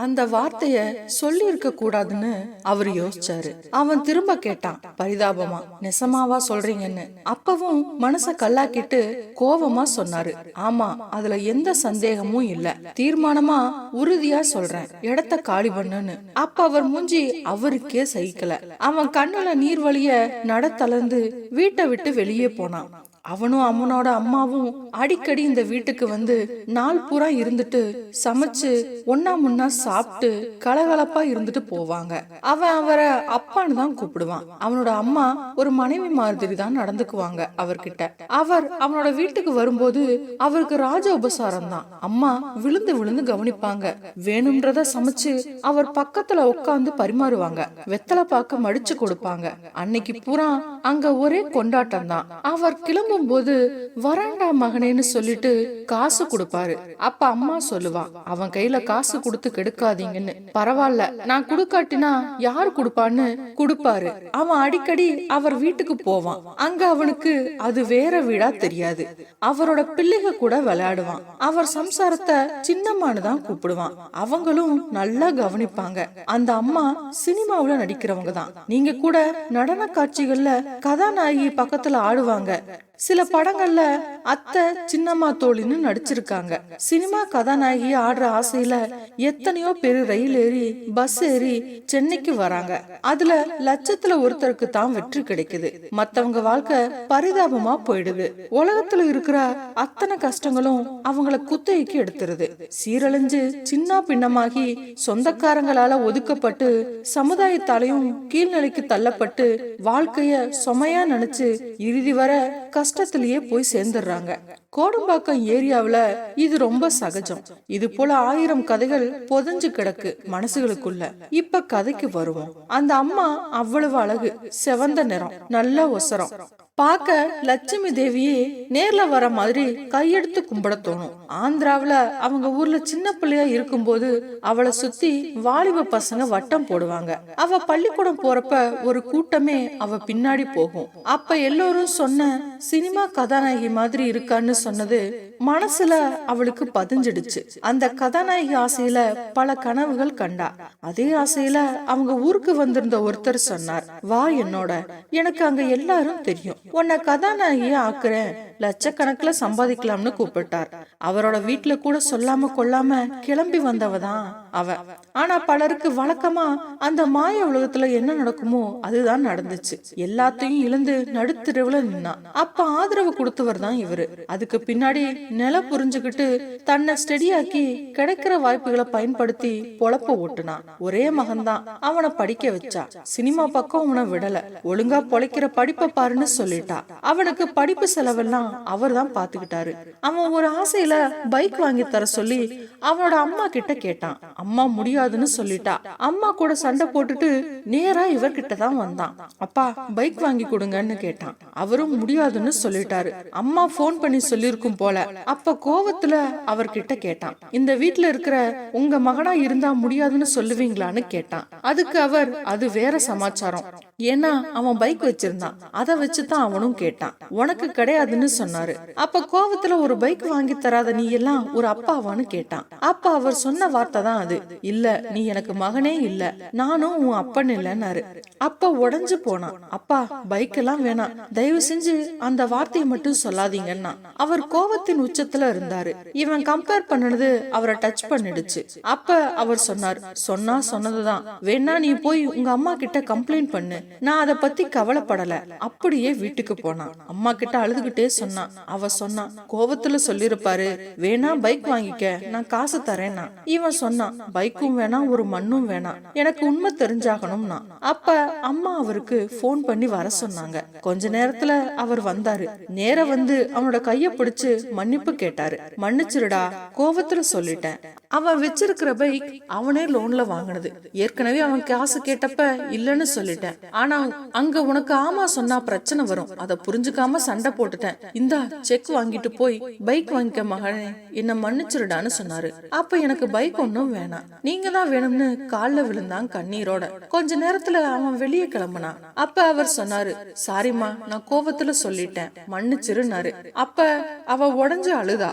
அந்த வார்த்தைய சொல்லி இருக்க கூடாதுன்னு அவர் யோசிச்சாரு. அவன் திரும்ப கேட்டான் பரிதாபமா, நெசமாவா சொல்றீங்கன்னு. அப்பவும் மனச கல்லாக்கிட்டு கோவமா சொன்னாரு, ஆமா, அதுல எந்த சந்தேகமும் இல்ல, தீர்மானமா உறுதியா சொல்றேன், இடத்த காலி பண்ணுன்னு. அப்ப அவர் மூஞ்சி அவருக்கே சகிக்கல. அவன் கண்ணுல நீர் வழிய நடத்தளர்ந்து வீட்டை விட்டு வெளியே போனான். அவனும் அவனோட அம்மாவும் அடிக்கடி இந்த வீட்டுக்கு வந்து நாள் பூரா இருந்துட்டு சமைச்சு ஒன்னா முன்னா சாப்பிட்டு கலகலப்பா இருந்துட்டு போவாங்க. அவன் அவரை அப்பான்னு தான் கூப்பிடுவான். அவனோட அம்மா ஒரு மனைவி மாதிரி தான் நடந்துக்குவாங்க அவர்கிட்ட. அவர் அவனோட வீட்டுக்கு வரும்போது அவருக்கு ராஜ உபசாரம் தான். அம்மா விழுந்து விழுந்து கவனிப்பாங்க. வேணும்ன்றத சமைச்சு அவர் பக்கத்துல உட்காந்து பரிமாறுவாங்க. வெத்தலை பாக்க மடிச்சு கொடுப்பாங்க. அன்னைக்கு பூரா அங்க ஒரே கொண்டாட்டம் தான். அவர் கிளம்பும் போது வராண்டா மகனேன்னு சொல்லிட்டு காசு கொடுப்பாரு. அப்ப அம்மா சொல்லுவா, அவன் கையில காசு கொடுத்து கெடுக்காதீங்கன்னு. பரவாயில்ல, நான் குடுக்காட்டினா யாரு குடுப்பான்னு குடுப்பாரு. அவன் அடிக்கடி அவர் வீட்டுக்கு போவான். அங்க அவனுக்கு அது வேற வீடா தெரியாது. அவரோட பிள்ளைக கூட விளையாடுவான். அவர் சம்சாரத்தை சின்னம்மான்னு தான் கூப்பிடுவான். அவங்களும் நல்லா கவனிப்பாங்க. அந்த அம்மா சினிமாவுல நடிக்கிறவங்க தான். நீங்க கூட நடன காட்சிகள்ல கதாநாயகி பக்கத்துல ஆடுவாங்க. சில படங்கள்ல அத்தை சின்னம்மா தோழின்னு நடிச்சிருக்காங்க. சினிமா கதாநாயகி ஆடுற ஆசையில எத்தனையோ பேரு ரயில் ஏறி பஸ் ஏறி சென்னைக்கு வராங்க. அதுல லட்சத்துல ஒருத்தருக்கு தான் வெற்றி கிடைக்குது. மத்தவங்க வாழ்க்கை பரிதாபமா போயிடுது. உலகத்துல இருக்கிற அத்தனை கஷ்டங்களும் அவங்கள குத்தகைக்கு எடுத்துருது. சீரழிஞ்சு சின்ன பின்னமாகி சொந்தக்காரங்களால ஒதுக்கப்பட்டு சமுதாயத்தாலையும் கீழ்நிலைக்கு தள்ளப்பட்டு வாழ்க்கைய சுமையா நினைச்சு இறுதி வர கஷ்டத்திலேயே போய் சேர்ந்துடுறாங்க. கோடம்பாக்கம் ஏரியாவுல இது ரொம்ப சகஜம். இது போல 1000 கதைகள் பொதஞ்சு கிடக்கு மனசுகளுக்குள்ள. இப்ப கதைக்கு வருவோம். அந்த அம்மா அவ்வளவு அழகு, செவந்த நிறம், நல்ல ஒசரம். பாக்க லட்சுமி தேவியே நேர்ல வர மாதிரி கையெடுத்து கும்பிட தோணும். ஆந்திராவில அவங்க ஊர்ல சின்ன பிள்ளையா இருக்கும்போது அவளை சுத்தி வாலிப பசங்க வட்டம் போடுவாங்க. அவ பள்ளிக்கூடம் போறப்ப ஒரு கூட்டமே அவ பின்னாடி போகும். அப்ப எல்லோரும் சொன்ன சினிமா கதாநாயகி மாதிரி இருக்கான்னு சொன்னது மனசுல அவளுக்கு பதிஞ்சிடுச்சு. அந்த கதாநாயகி ஆசையில பல கனவுகள் கண்டா. அதே ஆசையில அவங்க ஊருக்கு வந்திருந்த ஒருத்தர் சொன்னார், வா என்னோட, எனக்கு அங்க எல்லாரும் தெரியும், உன்னை கதாநாயகியா ஆக்குறேன், லட்சக்கணக்குல சம்பாதிக்கலாம்னு கூப்பிட்டார். அவரோட வீட்டுல கூட சொல்லாம கொள்ளாம கிளம்பி வந்தவதான் அவ. ஆனா பலருக்கு வழக்கமா அந்த மாய உலகத்துல என்ன நடக்குமோ அதுதான் நடந்துச்சு. எல்லாத்தையும் இழந்து நடுத்தருவுல நின்னான். அப்ப ஆதரவு கொடுத்தவர் தான் இவரு. அதுக்கு பின்னாடி நில புரிஞ்சுக்கிட்டு தன்னை ஸ்டெடியாக்கி கிடைக்கிற வாய்ப்புகளை பயன்படுத்தி பொழப்ப ஓட்டுனான். ஒரே மகன்தான், அவனை படிக்க வச்சா. சினிமா பக்கம் அவனை விடல. ஒழுங்கா பொழைக்கிற படிப்பை பாருன்னு சொல்லிட்டா. அவனுக்கு படிப்பு செலவெல்லாம் அவர் தான் பாத்துக்கிட்டாரு. அவன் ஒரு ஆசையில பைக் வாங்கி தர சொல்லி அவனோட அம்மா கிட்ட கேட்டான். அம்மா முடியாதுன்னு சொல்லிட்டா. அம்மா கூட சண்டை போட்டுட்டு நேரா இவர்கிட்ட தான் வந்தான். அப்பா பைக் வாங்கி கொடுங்கன்னு கேட்டான். அவரும் முடியாதுன்னு சொல்லிட்டாரு. அம்மா போன் பண்ணி சொல்லிருக்கும் போல. அப்ப கோவத்துல அவர்கிட்ட கேட்டான், இந்த வீட்டுல இருக்கிற உங்க மகனா இருந்தா முடியாதுன்னு சொல்லுவீங்களான்னு கேட்டான். அதுக்கு அவர், அது வேற சமாச்சாரம், ஏன்னா அவன் பைக் வச்சிருந்தான், அதை வச்சுதான் அவனும் கேட்டான், உனக்கு கிடையாதுன்னு சொன்னாரு. அப்ப கோவத்துல ஒரு பைக் வாங்கி தராத நீ எல்லாம் ஒரு அப்பாவான்னு கேட்டான். அப்ப அவர் சொன்ன வார்த்தை தான் அது, இல்ல நீ எனக்கு மகனே இல்ல, நானும் உன் அப்பன் இல்லைன்னாரு. அப்ப உடஞ்சு போனான். அப்பா பைக் எல்லாம் வேணாம், தயவு செஞ்சு அந்த வார்த்தையை மட்டும் சொல்லாதீங்கன்னா. அவர் கோவத்தின் உச்சத்துல இருந்தாரு. இவன் கம்பேர் பண்ணது அவரை டச் பண்ணிடுச்சு. அப்ப அவர் சொன்னார், சொன்னா சொன்னதுதான், வேணா நீ போய் உங்க அம்மா கிட்ட கம்ப்ளைண்ட் பண்ணு, நான் அதை பத்தி கவலைப்படல. அப்படியே வீட்டுக்கு போனான். அம்மா கிட்ட அழுதுகிட்டே சொன்னான். அவ சொன்னா, கோவத்துல சொல்லிருப்பாரு, வேணா பைக் வாங்கிக்க, நான் காசு தரேன்னா. இவன் சொன்னான், பைக்கும் வேணாம் ஒரு மண்ணும் வேணாம், எனக்கு உண்மை தெரிஞ்சாகணும்னா. அப்ப அம்மா அவருக்கு போன் பண்ணி வர சொன்னாங்க. கொஞ்ச நேரத்துல அவர் வந்தாரு. நேர வந்து அவனோட கைய பிடிச்சு மன்னிப்பு கேட்டாரு. மன்னிச்சிருடா, கோவத்துல சொல்லிட்டேன். அவன் வச்சிருக்கிற பைக் அவனே லோன்ல வாங்கினது. ஏற்கனவே அவன் காசு கேட்டப்ப இல்லன்னு சொல்லிட்டேன். ஆனா அங்க உனக்கு ஆமா சொன்னா பிரச்சனை வரும், அத புரிஞ்சுக்காம சண்டை போட்டுட்டேன். இந்தா செக் வாங்கிட்டு போய் பைக் வாங்கிக்க மகனே, என்ன மன்னிச்சிருடான்னு சொன்னாரு. அப்ப எனக்கு பைக் ஒன்னும் வேணாம், நீங்க தான் வேணும்னு கால்ல விழுந்தான் கண்ணீரோட. கொஞ்ச நேரத்துல அவன் வெளியே கிளம்புனான். அப்ப அவர் சொன்னாரு, சாரிம்மா, நான் கோவத்துல சொல்லிட்டேன், மன்னிச்சிருன்னாரு. அப்ப அவ உடஞ்சு அழுதா.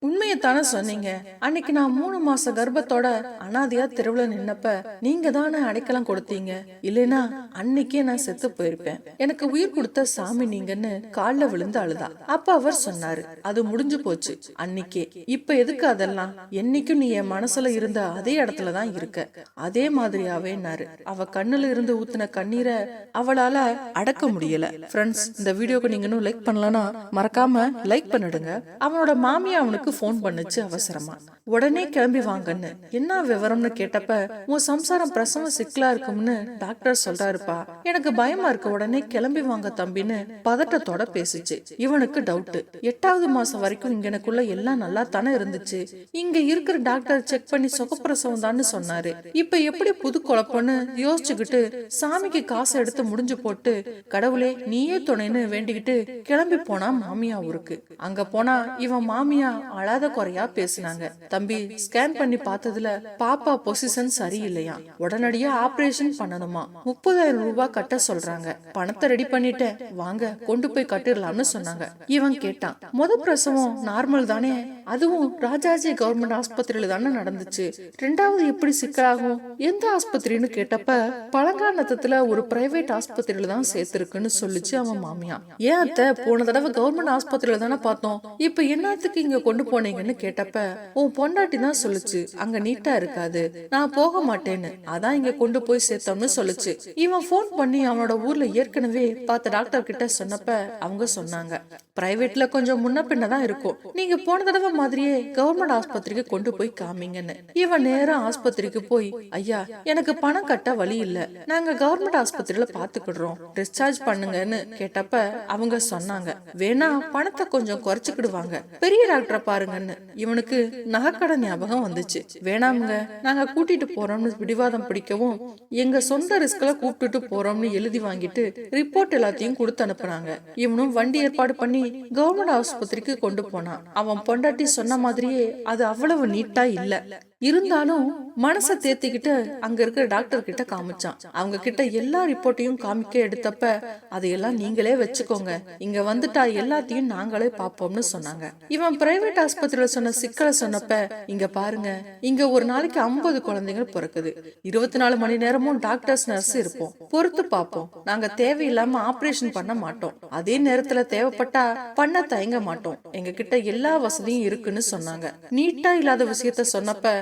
உண்மையத்தானே சொன்னீங்க. அன்னைக்கு நான் 3 மாச கர்ப்பத்தோட அனாதையா தெருவுல நின்னப்ப நீங்க தானே அடைக்கலம் கொடுத்தீங்க. இல்லைன்னா அன்னைக்கே நான் செத்து போயிருப்பேன். எனக்கு உயிர் கொடுத்த சாமி நீங்கன்னு கால்ல விழுந்து அழுதா. அப்ப அவர் சொன்னாரு, அது முடிஞ்சு போச்சு அன்னைக்கே. இப்ப எதுக்கு அதெல்லாம்? என்னைக்கும் நீ என் மனசுல இருந்த அதே இடத்துலதான் இருக்க. அதே மாதிரியாவேன்னாரு. அவ கண்ணுல இருந்து ஊத்துன கண்ணீரை அவளால அடக்க முடியல. ஃப்ரெண்ட்ஸ், இந்த வீடியோக்கு நீங்க இன்னும் லைக் பண்ணலன்னா மறக்காம லைக் பண்ணிடுங்க. அவனோட மாமியா அவனுக்கு போன் பண்ணுச்சு அவசரமா. உடனே கிளம்பி வாங்கன்னு. என்ன விவரம்னு கேட்டப்ப, உன் சம்சாரம் பிரசவ சிக்கலா இருக்கும்னு டாக்டர் சொல்றாருப்பா, எனக்கு பயமா இருக்கு, உடனே கிளம்பி வாங்க தம்பின்னு பதட்டத்தோட பேசிச்சு. இவனுக்கு டவுட். 8வது மாசம் வரைக்கும் இங்கனக்குள்ள எல்லாம் நல்லா தானே இருந்துச்சு. இங்க இருக்கிற டாக்டர் செக் பண்ணி சுகப்பிரசவம் தான் சொன்னாரு. இப்ப எப்படி புது குழப்பம்னு யோசிச்சுக்கிட்டு சாமிக்கு காசை எடுத்து முடிஞ்சு போட்டு, கடவுளே நீயே துணைன்னு வேண்டிக்கிட்டு கிளம்பி போனா மாமியா ஊருக்கு. அங்க போனா இவன் மாமியா அழாத குறையா பேசினாங்க. தம்பி, ஸ்கேன் பண்ணி பார்த்ததுல பாப்பா பொசிஷன் சரியில்லையா, உடனடியா ஆபரேஷன் பண்ணணுமா, 30,000 ரூபாய் கட்ட சொல்றாங்க. பணத்தை ரெடி பண்ணிட்டேன், வாங்க கொண்டு போய் கட்டிடலாம்னு சொன்னாங்க. இவன் கேட்டான், முத பிரசவம் நார்மல் தானே, அதுவும் ராஜாஜி கவர்மெண்ட் ஆஸ்பத்திரியில தானே நடந்துச்சு, 2வது எப்படி சிக்கலாகும், எந்த ஆஸ்பத்திரின்னு கேட்டப்ப பழங்காநத்தத்துல ஒரு பிரைவேட் ஆஸ்பத்திரியில தான் சேர்த்திருக்குன்னு சொல்லிச்சு அவன் மாமியா. ஏன் அத்தை, போன தடவை கவர்மெண்ட் ஆஸ்பத்திரியில தானே பார்த்தோம், இப்ப என்னத்துக்கு இங்க கொண்டு போனீங்கன்னு கேட்டப்ப, உன் பொண்டாட்டி தான் சொல்லுச்சு அங்க நீட்டா இருக்காது, நான் போக மாட்டேன்னு, அதான் இங்க கொண்டு போய் சேர்த்தோம்னு சொல்லுச்சு. இவன் போன் பண்ணி அவனோட ஊர்ல ஏற்கனவே பார்த்த டாக்டர் கிட்ட சொன்னப்ப அவங்க சொன்னாங்க, பிரைவேட்ல கொஞ்சம் முன்ன பின்ன தான் இருக்கும், நீங்க போன தடவை மாதிரியே கவர்மெண்ட் ஆஸ்பத்திரிக்கு கொண்டு போய் காமிங்கன்னு. இவன் நேரம் ஆஸ்பத்திரிக்கு போய், ஐயா எனக்கு பணம் கட்ட வழி இல்ல, நாங்க கவர்மெண்ட் ஆஸ்பத்திரியில பாத்துக்கிடுறோம், டிஸ்சார்ஜ் பண்ணுங்கன்னு கேட்டப்ப அவங்க சொன்னாங்க, வேணா பணத்தை கொஞ்சம் குறைச்சுக்கிடுவாங்க, பெரிய டாக்டரை பாருங்கன்னு. இவனுக்கு நகைக்கடை ஞாபகம் வந்துச்சு. வேணாமுங்க, நாங்க கூட்டிட்டு போறோம்னு பிடிவாதம் பிடிக்கவும், எங்க சொந்த ரிஸ்க்ல கூப்பிட்டுட்டு போறோம்னு எழுதி வாங்கிட்டு ரிப்போர்ட் எல்லாத்தையும் கொடுத்து அனுப்புனாங்க. இவனும் வண்டி ஏற்பாடு பண்ணி கவர்மெண்ட் ஆஸ்பத்திரிக்கு கொண்டு போனான். அவன் பொண்டாட்டி சொன்ன மாதிரியே அது அவ்வளவு நீட்டா இல்ல. இருந்தாலும் மனசை தேத்திக்கிட்டு அங்க இருக்கிற டாக்டர் கிட்ட காமிச்சான். அவங்க கிட்ட எல்லா ரிப்போர்ட்டையும் காமிக்க எடுத்தப்ப, அதையெல்லாம் நீங்களே வச்சுக்கோங்க, இங்க வந்துட்டா எல்லாத்தையும் நாங்களே பாப்போம்னு சொன்னாங்க. இவன் பிரைவேட் ஆஸ்பத்திரியில சொன்ன சிக்கலை சொன்னப்ப, இங்க பாருங்க, இங்க ஒரு நாளைக்கு 50 குழந்தைகள் பிறக்குது, 24 மணி நேரமும் டாக்டர்ஸ் நர்ஸ் இருப்போம், பொறுத்து பாப்போம், நாங்க தேவையில்லாம ஆபரேஷன் பண்ண மாட்டோம், அதே நேரத்துல தேவைப்பட்டா பண்ண தயங்க மாட்டோம், எங்க கிட்ட எல்லா வசதியும் இருக்குன்னு சொன்னாங்க. நீட்டா இல்லாத விஷயத்த சொன்னப்ப,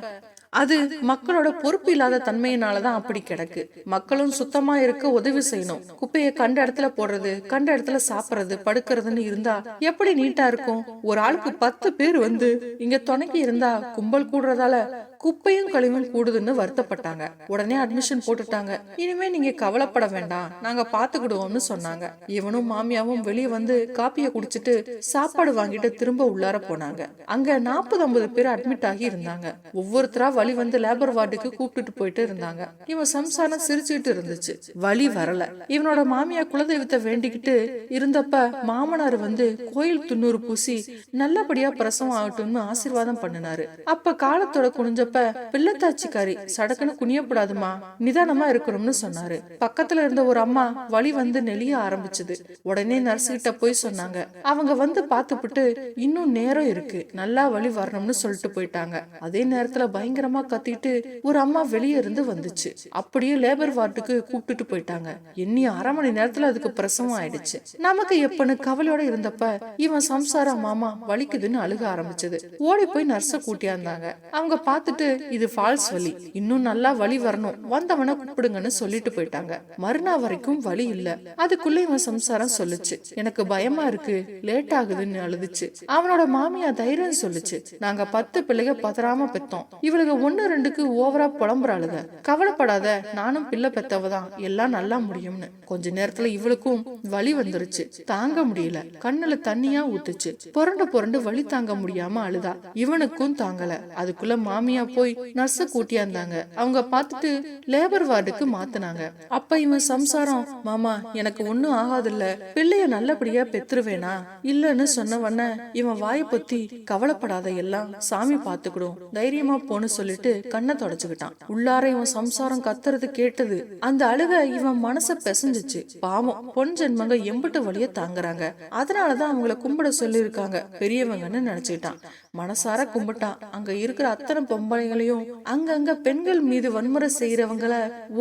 அது மக்களோட பொறுப்பு இல்லாத தன்மையினாலதான் அப்படி கிடக்கு. மக்களும் சுத்தமா இருக்க உதவி செய்யணும். குப்பையை கண்ட இடத்துல போடுறது, கண்ட இடத்துல சாப்பிடுறது, படுக்கிறதுன்னு இருந்தா எப்படி நீட்டா இருக்கும்? ஒரு ஆளுக்கு 10 பேர் வந்து இங்க துணைக்கு இருந்தா கும்பல் கூடுறதால குப்பையும் கழிவும் கூடுதுன்னு வருத்தப்பட்டாங்க. உடனே அட்மிஷன் போட்டுட்டாங்க. இனிமே நீங்க கவலைப்பட வேண்டாம், நாங்க பாத்துக்கிடுவோம்னு சொன்னாங்க. இவனும் மாமியாவும் வெளியே வந்து காப்பிய குடிச்சிட்டு சாப்பாடு வாங்கிட்டு திரும்ப உள்ளார போனாங்க. அங்க 40-50 பேர் அட்மிட் ஆகி இருந்தாங்க. ஒவ்வொருத்தரா வழி வந்து லேபர் வார்டுக்கு கூப்பிட்டுட்டு போயிட்டு இருந்தாங்க. இவன் சம்சாரம் சிரிச்சுட்டு இருந்துச்சு. வழி வரல. இவனோட மாமியா குலதெய்வத்தை வேண்டிக்கிட்டு இருந்தப்ப மாமனார் வந்து கோயில் துண்ணூறு பூசி நல்லபடியா பிரசவம் ஆகட்டும்னு ஆசீர்வாதம் பண்ணினாரு. அப்ப காலத்தோட குனிஞ்சப்ப, பிள்ளைத்தாச்சிக்காரி சடக்குன்னு குனியப்படாதுமா, நிதானமா இருக்கணும்னு சொன்னாரு. பக்கத்துல இருந்த ஒரு அம்மா வலி வந்து நெளிய ஆரம்பிச்சது. உடனே நர்ஸ் கிட்ட போய் சொன்னாங்க. அவங்க வந்து பாத்துப்புட்டு, இன்னும் நேரம் இருக்கு, நல்லா வலி வரணும்னு சொல்லிட்டு போயிட்டாங்க. அதே நேரத்துல பயங்கரமா கத்திட்டு ஒரு அம்மா வெளியே இருந்து வந்துச்சு. அப்படியே லேபர் வார்டுக்கு கூப்பிட்டுட்டு போயிட்டாங்க. எண்ணி 1/2 மணி நேரத்துல அதுக்கு பிரசவம் ஆயிடுச்சு. நமக்கு எப்பன்னு கவலையோட இருந்தப்ப இவன் சம்சார மாமா வலிக்குதுன்னு அழுக ஆரம்பிச்சது. ஓடி போய் நர்ஸ கூட்டியாந்தாங்க. அவங்க பார்த்துட்டு, இது ஃபால்ஸ் வலி, இன்னும் நல்லா வலி வரணும், வந்தவன கூப்பிடுங்கன்னு சொல்லிட்டு போயிட்டாங்க. மறுநாள் வரைக்கும் வலி இல்ல. அதுக்குள்ள இவன் சம்சாரம் சொல்லுச்சு, எனக்கு பயமா இருக்கு, லேட் ஆகுதுன்னு அழுதுச்சு. அவனோட மாமியா தைரியம் சொல்லுச்சு, நாங்க 10 பிள்ளைக பதறாம பெத்தோம், இவளுக்கு 1-2க்கு ஓவரா புலம்புறாளுக, கவலைப்படாத, நானும் பிள்ளை பெத்தவதான், எல்லாம் நல்லா முடியும்னு. கொஞ்ச நேரத்துல இவளுக்கும் வலி வந்துருச்சு. தாங்க முடியல, கண்ணுல தண்ணியா ஊத்துச்சு. புரண்டு புரண்டு வலி தாங்க முடியாம அழுதா. இவனுக்கும் தாங்கல. அதுக்குள்ள மாமியா போய் நர்ஸ கூட்டியாந்தாங்க. அவங்க பார்த்துட்டு லேபர் வார்டுக்கு மாத்தினாங்க. அப்ப இவன் சம்சாரம், மாமா எனக்கு ஒண்ணும் ஆகாதுல்ல, பிள்ளைய நல்லபடியா பெத்துருவேனா இல்லன்னு சொன்னவன இவன் வாய பொத்தி, கவலைப்படாத, எல்லாம் சாமி பாத்துக்கிடும், தைரியமா போன்னு சொல்லிட்டு கண்ணை தொடச்சுக்கிட்டான். உள்ளார இவன் சம்சாரம் கத்துறது கேட்டது. அந்த அழுக இவன் மனச பெசஞ்சிச்சு. பாவம், பொன் ஜென்மங்க எம்பிட்டு வழிய தாங்குறாங்க, அதனாலதான் அவங்கள கும்பிட சொல்லி இருக்காங்க பெரியவங்கன்னு நினைச்சுக்கிட்டான். மனசார கும்பிட்டான். அங்க இருக்கிற அத்தனை பொம்பளைகளையும் அங்கங்க பெண்கள் மீது வன்முறை செய்யறவங்கள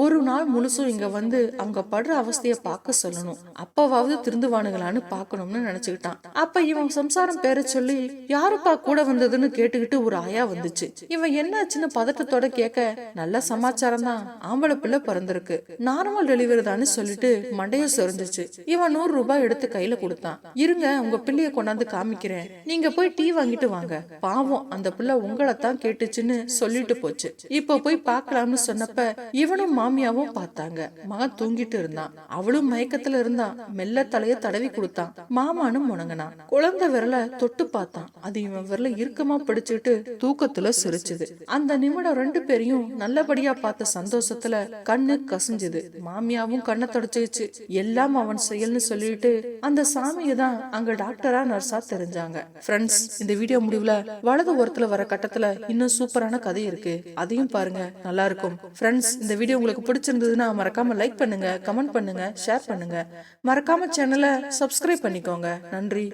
ஒரு நாள் முழுசும் இங்க வந்து அவங்க படுற அவஸ்தைய பார்க்க சொல்லணும், அப்பவாவது திருந்துவானுங்களான்னு பாக்கணும்னு நினைச்சுக்கிட்டான். அப்ப இவன் சம்சாரம் பேர சொல்லி யாருப்பா கூட வந்ததுன்னு கேட்டுக்கிட்டு ஒரு ஆயா வந்துச்சு. இவன் என்னாச்சுன்னு பதட்டத்தோட கேட்க, நல்ல சமாச்சாரம் தான், ஆம்பளை பிள்ளை பிறந்திருக்கு, நார்மல் டெலிவரி தான்னு சொல்லிட்டு மண்டைய சொரிஞ்சிச்சு. இவன் 100 ரூபாய் எடுத்து கையில கொடுத்தான். இருங்க உங்க பிள்ளைய கொண்டாந்து காமிக்கிறேன், நீங்க போய் டீ வாங்கிட்டு வாங்க, பாவம் அந்த பிள்ளை உங்களைத்தான் கேட்டுச்சுன்னு சொல்லிட்டு போச்சு, இப்ப போய் பாக்கலாம்னு சொன்னப்ப இவனும் மாமியாவும் பார்த்தாங்க. மகன் தூங்கிட்டு இருந்தான், அவளும் மயக்கத்துல இருந்தான். மெல்ல தலைய தடவி கொடுத்தான். மாமானும் முணங்கினான். குழந்தை விரல தொட்டு பார்த்தான். அது இவன் விரல இறுக்கமா பிடிச்சிட்டு தூக்கத்துல சிரிச்சுது. அந்த நிமிடம் 2 பேரையும் நல்லபடியா பார்த்த சந்தோஷத்துல கண்ணு கசிஞ்சுது. மாமியாவும் கண்ணை தொடச்சிச்சு. எல்லாம் அவன் செயல்னு சொல்லிட்டு அந்த சாமியை தான் அங்க டாக்டரா நர்ஸா தெரிஞ்சாங்க. ஃப்ரெண்ட்ஸ், இந்த வீடியோ முடிவுல வலது ஓரத்துல வர கட்டத்துல இன்னும் சூப்பரான கதை இருக்கு, அதையும் பாருங்க, நல்லா இருக்கும். ஃப்ரெண்ட்ஸ், இந்த வீடியோ உங்களுக்கு பிடிச்சிருந்ததுன்னா மறக்காம லைக் பண்ணுங்க, கமெண்ட் பண்ணுங்க, ஷேர் பண்ணுங்க. மறக்காம சேனலை சப்ஸ்கிரைப் பண்ணிக்கோங்க. நன்றி.